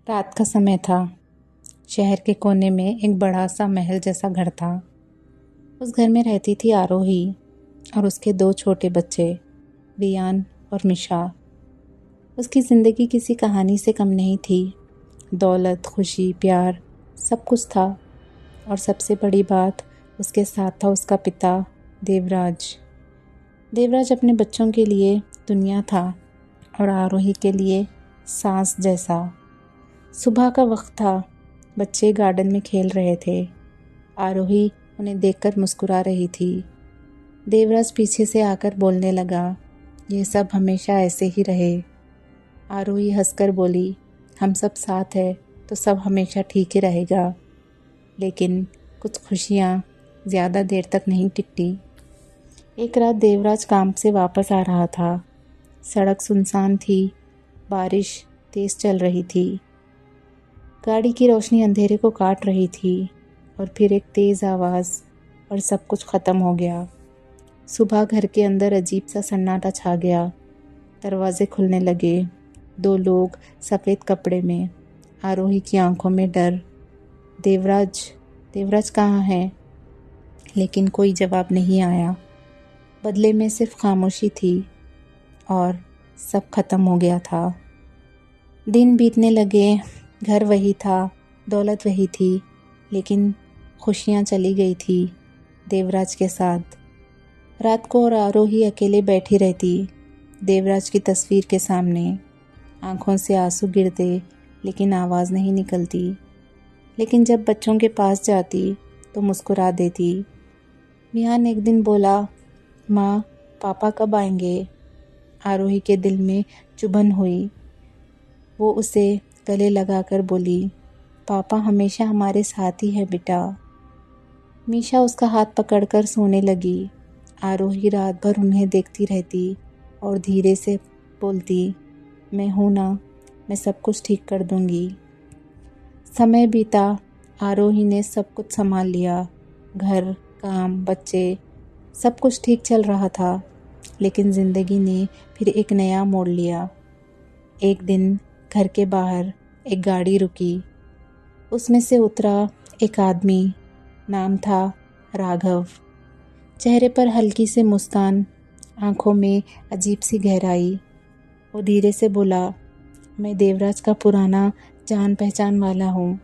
रात का समय था। शहर के कोने में एक बड़ा सा महल जैसा घर था। उस घर में रहती थी आरोही और उसके दो छोटे बच्चे रियान और मिशा। उसकी ज़िंदगी किसी कहानी से कम नहीं थी। दौलत, खुशी, प्यार सब कुछ था। और सबसे बड़ी बात, उसके साथ था उसका पिता देवराज। देवराज अपने बच्चों के लिए दुनिया था और आरोही के लिए सांस जैसा। सुबह का वक्त था। बच्चे गार्डन में खेल रहे थे। आरोही उन्हें देखकर मुस्कुरा रही थी। देवराज पीछे से आकर बोलने लगा, ये सब हमेशा ऐसे ही रहे। आरोही हंसकर बोली, हम सब साथ हैं तो सब हमेशा ठीक ही रहेगा। लेकिन कुछ खुशियाँ ज़्यादा देर तक नहीं टिकती। एक रात देवराज काम से वापस आ रहा था। सड़क सुनसान थी। बारिश तेज़ चल रही थी। गाड़ी की रोशनी अंधेरे को काट रही थी और फिर एक तेज़ आवाज़ और सब कुछ ख़त्म हो गया। सुबह घर के अंदर अजीब सा सन्नाटा छा गया। दरवाजे खुलने लगे। दो लोग सफ़ेद कपड़े में। आरोही की आंखों में डर। देवराज देवराज कहाँ है? लेकिन कोई जवाब नहीं आया। बदले में सिर्फ खामोशी थी और सब खत्म हो गया था। दिन बीतने लगे। घर वही था, दौलत वही थी, लेकिन खुशियाँ चली गई थी देवराज के साथ। रात को और आरोही अकेले बैठी रहती देवराज की तस्वीर के सामने। आंखों से आंसू गिरते लेकिन आवाज़ नहीं निकलती। लेकिन जब बच्चों के पास जाती तो मुस्कुरा देती। विहान एक दिन बोला, माँ, पापा कब आएंगे? आरोही के दिल में चुभन हुई। वो उसे गले लगाकर बोली, पापा हमेशा हमारे साथ ही है बेटा। मीशा उसका हाथ पकड़कर सोने लगी। आरोही रात भर उन्हें देखती रहती और धीरे से बोलती, मैं हूँ ना, मैं सब कुछ ठीक कर दूँगी। समय बीता। आरोही ने सब कुछ संभाल लिया। घर, काम, बच्चे, सब कुछ ठीक चल रहा था। लेकिन ज़िंदगी ने फिर एक नया मोड़ लिया। एक दिन घर के बाहर एक गाड़ी रुकी। उसमें से उतरा एक आदमी। नाम था राघव। चेहरे पर हल्की सी मुस्कान, आंखों में अजीब सी गहराई। वो धीरे से बोला, मैं देवराज का पुराना जान पहचान वाला हूँ,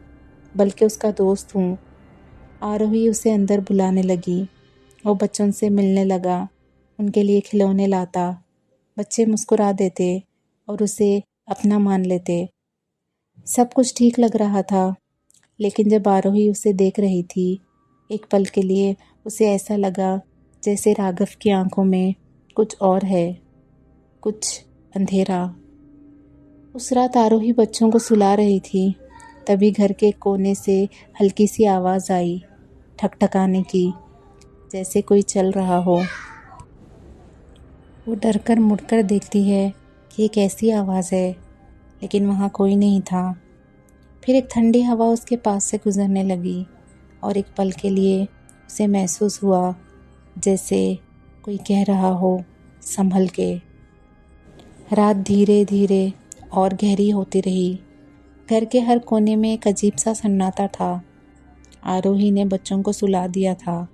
बल्कि उसका दोस्त हूँ। आरोही उसे अंदर बुलाने लगी। वो बच्चों से मिलने लगा, उनके लिए खिलौने लाता। बच्चे मुस्कुरा देते और उसे अपना मान लेते। सब कुछ ठीक लग रहा था। लेकिन जब आरोही उसे देख रही थी, एक पल के लिए उसे ऐसा लगा जैसे राघव की आंखों में कुछ और है, कुछ अंधेरा। उस रात आरोही बच्चों को सुला रही थी। तभी घर के कोने से हल्की सी आवाज़ आई, ठकठकाने की, जैसे कोई चल रहा हो। वो डरकर मुड़कर देखती है कि ये कैसी आवाज़ है, लेकिन वहाँ कोई नहीं था। फिर एक ठंडी हवा उसके पास से गुजरने लगी और एक पल के लिए उसे महसूस हुआ जैसे कोई कह रहा हो, संभल के। रात धीरे धीरे और गहरी होती रही। घर के हर कोने में एक अजीब सा सन्नाटा था। आरोही ने बच्चों को सुला दिया था।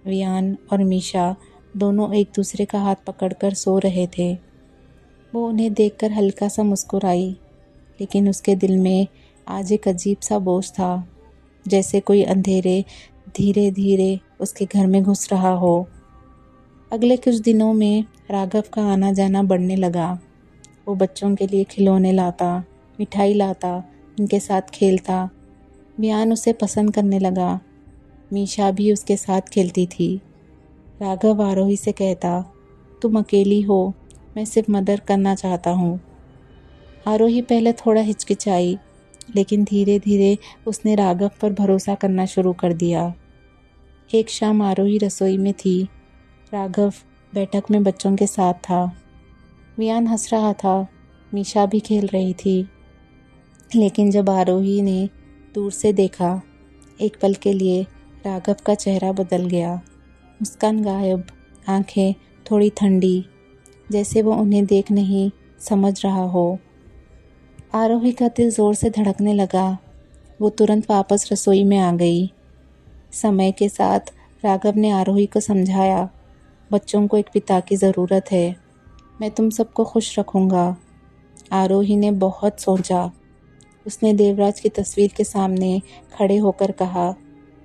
वियान और मीशा दोनों एक दूसरे का हाथ पकड़कर सो रहे थे। वो उन्हें देखकर हल्का सा मुस्कुराई, लेकिन उसके दिल में आज एक अजीब सा बोझ था, जैसे कोई अंधेरे धीरे धीरे उसके घर में घुस रहा हो। अगले कुछ दिनों में राघव का आना जाना बढ़ने लगा। वो बच्चों के लिए खिलौने लाता, मिठाई लाता, उनके साथ खेलता। वियान उसे पसंद करने लगा। मीशा भी उसके साथ खेलती थी। राघव आरोही से कहता, तुम अकेली हो, मैं सिर्फ मदद करना चाहता हूँ। आरोही पहले थोड़ा हिचकिचाई, लेकिन धीरे धीरे उसने राघव पर भरोसा करना शुरू कर दिया। एक शाम आरोही रसोई में थी। राघव बैठक में बच्चों के साथ था। वियान हंस रहा था। मीशा भी खेल रही थी। लेकिन जब आरोही ने दूर से देखा, एक पल के लिए राघव का चेहरा बदल गया। मुस्कान गायब, आंखें थोड़ी ठंडी, जैसे वो उन्हें देख नहीं समझ रहा हो। आरोही का दिल ज़ोर से धड़कने लगा। वो तुरंत वापस रसोई में आ गई। समय के साथ राघव ने आरोही को समझाया, बच्चों को एक पिता की ज़रूरत है। मैं तुम सबको खुश रखूँगा। आरोही ने बहुत सोचा। उसने देवराज की तस्वीर के सामने खड़े होकर कहा,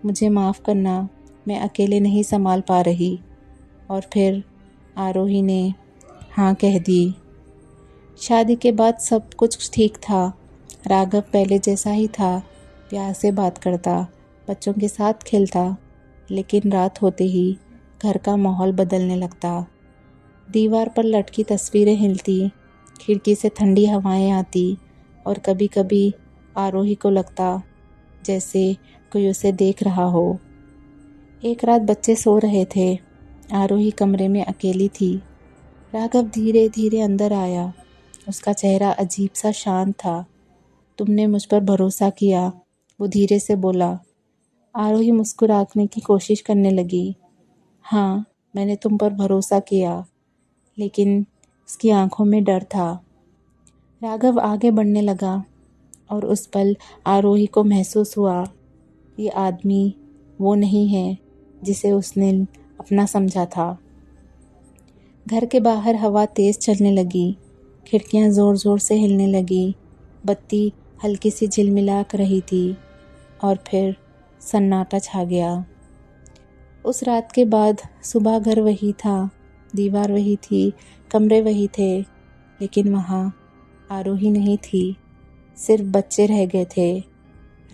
मुझे माफ़ करना, मैं अकेले नहीं संभाल पा रही। और फिर आरोही ने हाँ कह दी। शादी के बाद सब कुछ ठीक था। राघव पहले जैसा ही था, प्यार से बात करता, बच्चों के साथ खेलता। लेकिन रात होते ही घर का माहौल बदलने लगता। दीवार पर लटकी तस्वीरें हिलती, खिड़की से ठंडी हवाएं आती और कभी कभी आरोही को लगता जैसे कोई उसे देख रहा हो। एक रात बच्चे सो रहे थे। आरोही कमरे में अकेली थी। राघव धीरे धीरे अंदर आया। उसका चेहरा अजीब सा शांत था। तुमने मुझ पर भरोसा किया, वो धीरे से बोला। आरोही मुस्कुराने की कोशिश करने लगी। हाँ, मैंने तुम पर भरोसा किया, लेकिन उसकी आंखों में डर था। राघव आगे बढ़ने लगा और उस पल आरोही को महसूस हुआ, ये आदमी वो नहीं है जिसे उसने अपना समझा था। घर के बाहर हवा तेज चलने लगी। खिड़कियां जोर जोर से हिलने लगी। बत्ती हल्की सी झिलमिला रही थी और फिर सन्नाटा छा गया। उस रात के बाद सुबह घर वही था, दीवार वही थी, कमरे वही थे, लेकिन वहाँ आरोही नहीं थी। सिर्फ बच्चे रह गए थे,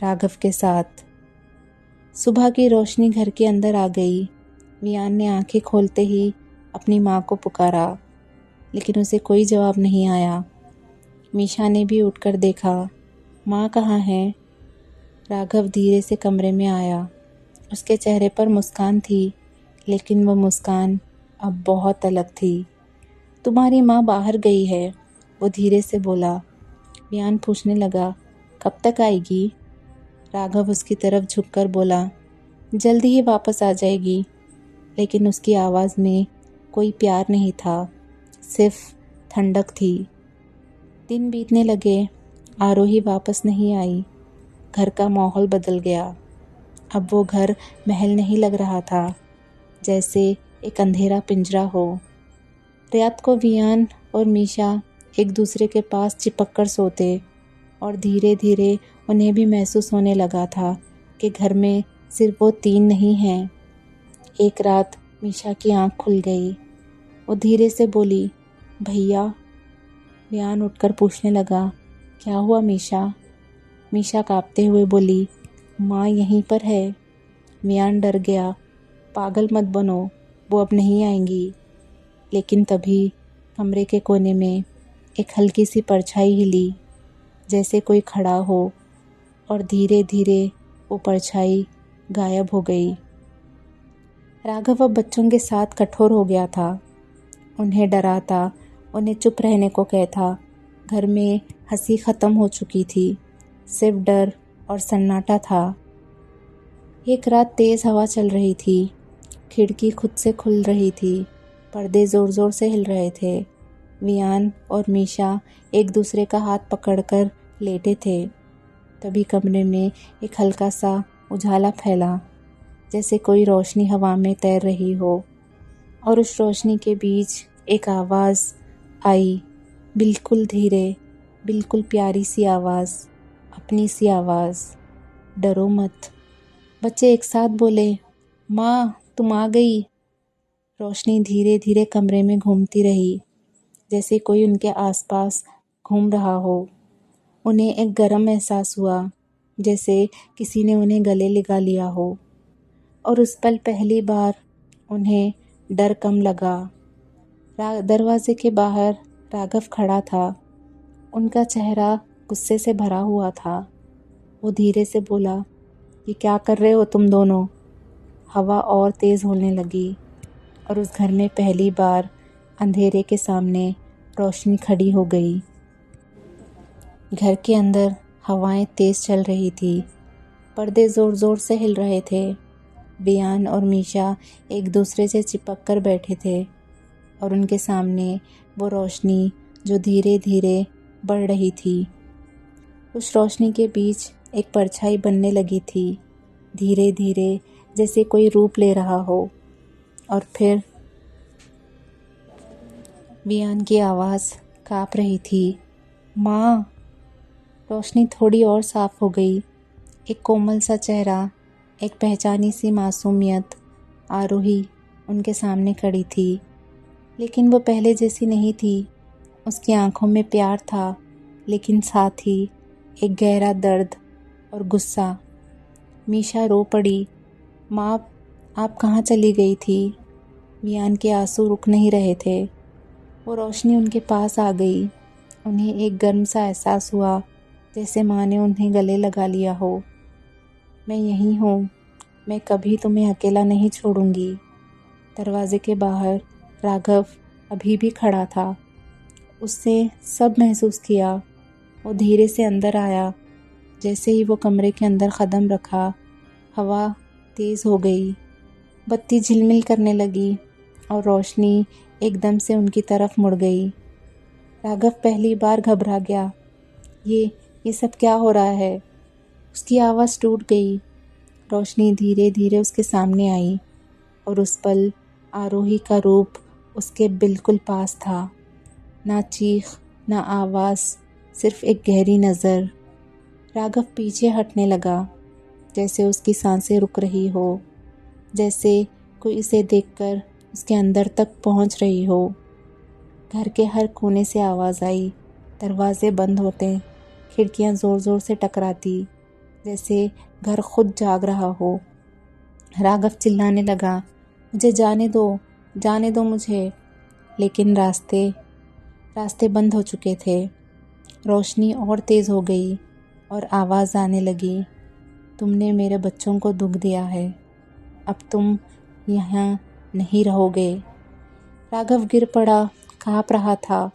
राघव के साथ। सुबह की रोशनी घर के अंदर आ गई। वियान ने आंखें खोलते ही अपनी माँ को पुकारा, लेकिन उसे कोई जवाब नहीं आया। मीशा ने भी उठकर देखा, माँ कहाँ है? राघव धीरे से कमरे में आया। उसके चेहरे पर मुस्कान थी, लेकिन वह मुस्कान अब बहुत अलग थी। तुम्हारी माँ बाहर गई है, वो धीरे से बोला। वियान पूछने लगा, कब तक आएगी? राघव उसकी तरफ झुककर बोला, जल्दी ही वापस आ जाएगी। लेकिन उसकी आवाज़ में कोई प्यार नहीं था, सिर्फ ठंडक थी। दिन बीतने लगे, आरोही वापस नहीं आई। घर का माहौल बदल गया। अब वो घर महल नहीं लग रहा था, जैसे एक अंधेरा पिंजरा हो। रात को वियान और मीशा एक दूसरे के पास चिपक कर सोते और धीरे धीरे उन्हें भी महसूस होने लगा था कि घर में सिर्फ वो तीन नहीं हैं। एक रात मीशा की आंख खुल गई। वो धीरे से बोली, भैया। वियान उठकर पूछने लगा, क्या हुआ मीशा? मीशा कांपते हुए बोली, माँ यहीं पर है। वियान डर गया। पागल मत बनो, वो अब नहीं आएंगी। लेकिन तभी कमरे के कोने में एक हल्की सी परछाई हिली, जैसे कोई खड़ा हो, और धीरे धीरे वो परछाई गायब हो गई। राघव अब बच्चों के साथ कठोर हो गया था। उन्हें डराता, उन्हें चुप रहने को कहता। घर में हंसी ख़त्म हो चुकी थी, सिर्फ डर और सन्नाटा था। एक रात तेज़ हवा चल रही थी। खिड़की खुद से खुल रही थी। पर्दे ज़ोर ज़ोर से हिल रहे थे। वियान और मीशा एक दूसरे का हाथ पकड़कर लेटे थे। तभी कमरे में एक हल्का सा उजाला फैला, जैसे कोई रोशनी हवा में तैर रही हो। और उस रोशनी के बीच एक आवाज़ आई, बिल्कुल धीरे, बिल्कुल प्यारी सी आवाज़, अपनी सी आवाज़, डरो मत। बच्चे एक साथ बोले, माँ तुम आ गई। रोशनी धीरे धीरे कमरे में घूमती रही, जैसे कोई उनके आसपास घूम रहा हो। उन्हें एक गर्म एहसास हुआ, जैसे किसी ने उन्हें गले लगा लिया हो। और उस पल पहली बार उन्हें डर कम लगा। दरवाजे के बाहर राघव खड़ा था। उनका चेहरा गुस्से से भरा हुआ था। वो धीरे से बोला, ये क्या कर रहे हो तुम दोनों? हवा और तेज़ होने लगी और उस घर में पहली बार अंधेरे के सामने रोशनी खड़ी हो गई। घर के अंदर हवाएं तेज़ चल रही थी। पर्दे ज़ोर ज़ोर से हिल रहे थे। वियान और मीशा एक दूसरे से चिपक कर बैठे थे और उनके सामने वो रोशनी जो धीरे धीरे बढ़ रही थी। उस रोशनी के बीच एक परछाई बनने लगी थी, धीरे धीरे, जैसे कोई रूप ले रहा हो। और फिर वियान की आवाज़ काँप रही थी, माँ। रोशनी थोड़ी और साफ हो गई। एक कोमल सा चेहरा, एक पहचानी सी मासूमियत। आरोही उनके सामने खड़ी थी, लेकिन वो पहले जैसी नहीं थी। उसकी आंखों में प्यार था, लेकिन साथ ही एक गहरा दर्द और गुस्सा। मीशा रो पड़ी, माँ, आप कहाँ चली गई थी? वियान के आंसू रुक नहीं रहे थे। वो रोशनी उनके पास आ गई। उन्हें एक गर्म सा एहसास हुआ, जैसे माँ ने उन्हें गले लगा लिया हो। मैं यहीं हूँ, मैं कभी तुम्हें अकेला नहीं छोड़ूंगी। दरवाजे के बाहर राघव अभी भी खड़ा था। उसने सब महसूस किया। वो धीरे से अंदर आया। जैसे ही वो कमरे के अंदर कदम रखा, हवा तेज़ हो गई, बत्ती झिलमिल करने लगी और रोशनी एकदम से उनकी तरफ मुड़ गई। राघव पहली बार घबरा गया। ये सब क्या हो रहा है? उसकी आवाज़ टूट गई। रोशनी धीरे धीरे उसके सामने आई और उस पल आरोही का रूप उसके बिल्कुल पास था। ना चीख, ना आवाज़, सिर्फ एक गहरी नज़र। राघव पीछे हटने लगा, जैसे उसकी सांसें रुक रही हो, जैसे कोई इसे देखकर उसके अंदर तक पहुंच रही हो। घर के हर कोने से आवाज़ आई। दरवाजे बंद होते, खिड़कियां ज़ोर ज़ोर से टकराती, जैसे घर खुद जाग रहा हो। राघव चिल्लाने लगा, मुझे जाने दो मुझे। लेकिन रास्ते बंद हो चुके थे। रोशनी और तेज़ हो गई और आवाज़ आने लगी, तुमने मेरे बच्चों को दुख दिया है, अब तुम यहाँ नहीं रहोगे। राघव गिर पड़ा, काँप रहा था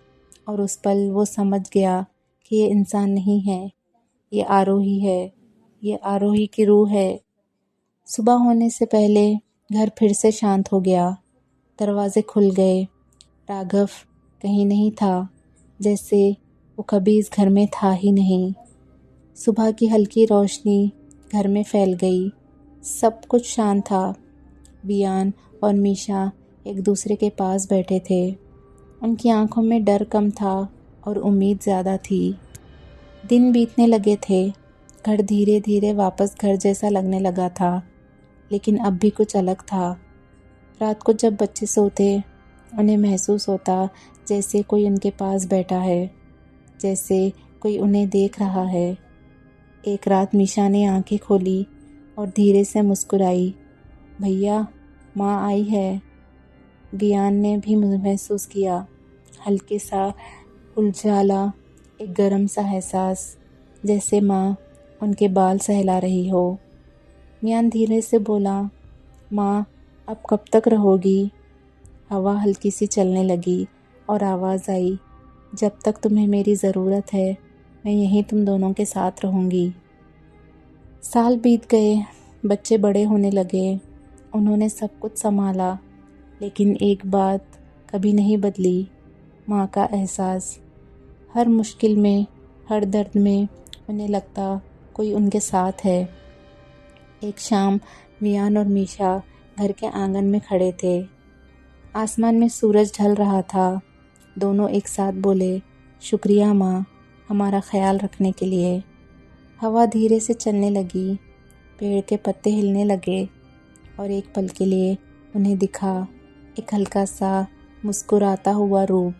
और उस पल वो समझ गया कि ये इंसान नहीं है, ये आरोही है, ये आरोही की रूह है। सुबह होने से पहले घर फिर से शांत हो गया। दरवाजे खुल गए। राघव कहीं नहीं था, जैसे वो कभी इस घर में था ही नहीं। सुबह की हल्की रोशनी घर में फैल गई। सब कुछ शांत था। वियान और मीशा एक दूसरे के पास बैठे थे। उनकी आंखों में डर कम था और उम्मीद ज़्यादा थी। दिन बीतने लगे थे। घर धीरे धीरे वापस घर जैसा लगने लगा था, लेकिन अब भी कुछ अलग था। रात को जब बच्चे सोते, उन्हें महसूस होता जैसे कोई उनके पास बैठा है, जैसे कोई उन्हें देख रहा है। एक रात मीशा ने आंखें खोली और धीरे से मुस्कुराई, भैया, माँ आई है। वियान ने भी महसूस किया, हल्के सा उलझाला, एक गर्म सा एहसास, जैसे माँ उनके बाल सहला रही हो। वियान धीरे से बोला, माँ, अब कब तक रहोगी? हवा हल्की सी चलने लगी और आवाज़ आई, जब तक तुम्हें मेरी ज़रूरत है, मैं यहीं तुम दोनों के साथ रहूँगी। साल बीत गए, बच्चे बड़े होने लगे। उन्होंने सब कुछ संभाला, लेकिन एक बात कभी नहीं बदली, माँ का एहसास। हर मुश्किल में, हर दर्द में उन्हें लगता कोई उनके साथ है। एक शाम वियान और मीशा घर के आंगन में खड़े थे। आसमान में सूरज ढल रहा था। दोनों एक साथ बोले, शुक्रिया माँ, हमारा ख्याल रखने के लिए। हवा धीरे से चलने लगी, पेड़ के पत्ते हिलने लगे और एक पल के लिए उन्हें दिखा एक हल्का सा मुस्कुराता हुआ रूप।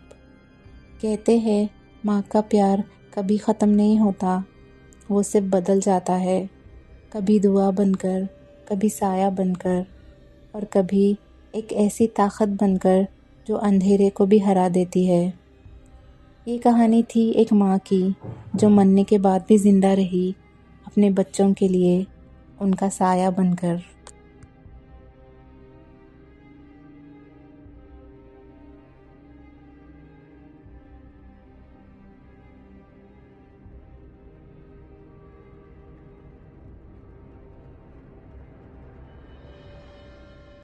कहते हैं, माँ का प्यार कभी ख़त्म नहीं होता, वो सिर्फ बदल जाता है, कभी दुआ बनकर, कभी साया बनकर और कभी एक ऐसी ताकत बनकर जो अंधेरे को भी हरा देती है। ये कहानी थी एक माँ की, जो मरने के बाद भी ज़िंदा रही, अपने बच्चों के लिए उनका साया बनकर।